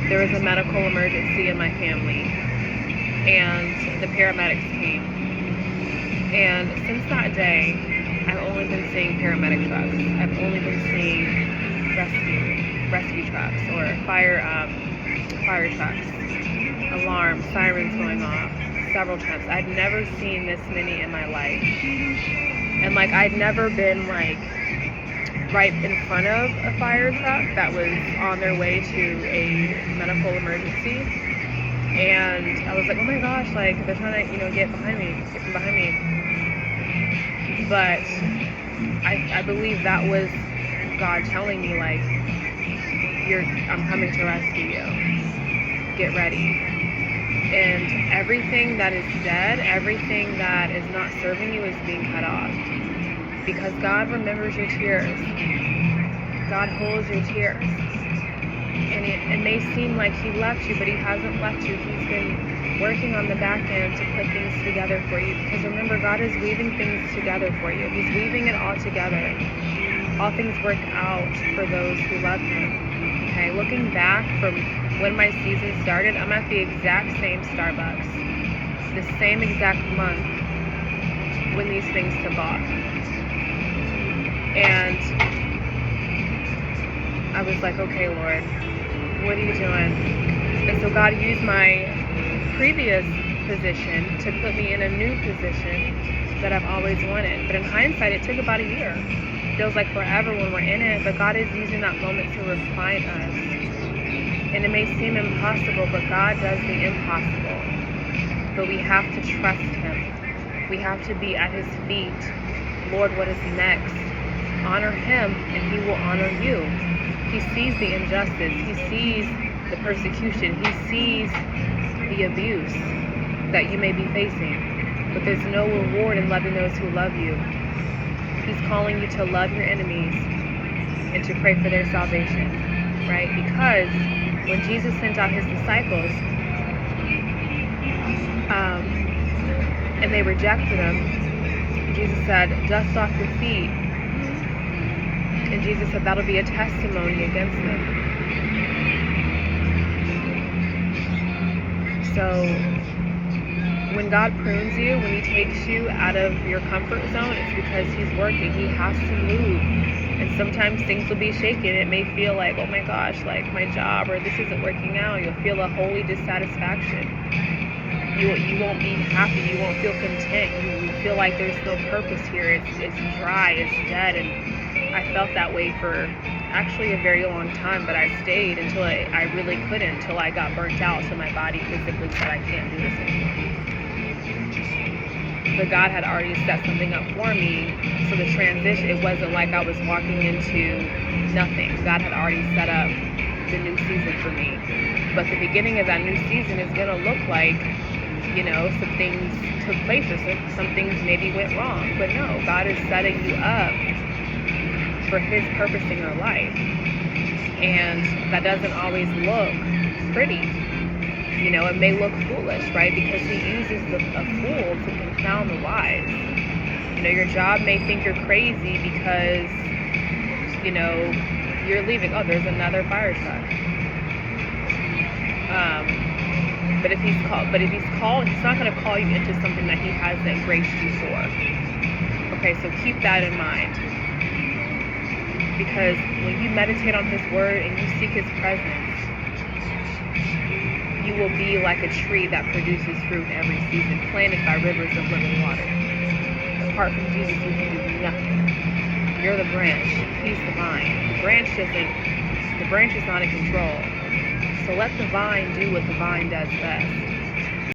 there was a medical emergency in my family, and the paramedics came. And since that day, I've only been seeing paramedic trucks. I've only been seeing rescue trucks or fire trucks, alarms, sirens going off several times. I'd never seen this many in my life. And like, I'd never been like right in front of a fire truck that was on their way to a medical emergency. And I was like, oh my gosh, like they're trying to, get from behind me. But I believe that was God telling me, like, I'm coming to rescue you. Get ready. And everything that is dead, everything that is not serving you is being cut off. Because God remembers your tears. God holds your tears. And it may seem like He left you, but He hasn't left you. He's been working on the back end to put things together for you. Because remember, God is weaving things together for you. He's weaving it all together. All things work out for those who love Him. Okay, looking back from when my season started, I'm at the exact same Starbucks, the same exact month when these things took off. And I was like, okay, Lord, what are you doing? And so God used my previous position to put me in a new position that I've always wanted. But in hindsight, it took about a year. It feels like forever when we're in it, but God is using that moment to refine us. And it may seem impossible, but God does the impossible. But we have to trust Him. We have to be at His feet. Lord, what is next? Honor Him, and He will honor you. He sees the injustice. He sees the persecution. He sees the abuse that you may be facing. But there's no reward in loving those who love you. He's calling you to love your enemies and to pray for their salvation, right? Because when Jesus sent out His disciples, and they rejected Him, Jesus said, dust off your feet. And Jesus said, that'll be a testimony against them. So when God prunes you, when He takes you out of your comfort zone, it's because He's working. He has to move. And sometimes things will be shaken. It may feel like, oh my gosh, like my job or this isn't working out. You'll feel a holy dissatisfaction. You won't be happy. You won't feel content. You feel like there's no purpose here. It's dry. It's dead. And I felt that way for actually a very long time, but I stayed until I really couldn't, until I got burnt out, so my body physically said I can't do this anymore. But God had already set something up for me, so the transition, it wasn't like I was walking into nothing. God had already set up the new season for me. But the beginning of that new season is going to look like, some things took place, or some things maybe went wrong. But no, God is setting you up for His purpose in your life. And that doesn't always look pretty. It may look foolish, right? Because He uses a fool to confound the wise. Your job may think you're crazy because, you're leaving. Oh, there's another fire truck. But if he's called, He's not going to call you into something that He hasn't graced you for. Okay, so keep that in mind. Because when you meditate on His Word and you seek His presence, you will be like a tree that produces fruit every season, planted by rivers of living water. Apart from Jesus, you can do nothing. You're the branch. He's the vine. The branch is not in control. So let the vine do what the vine does best.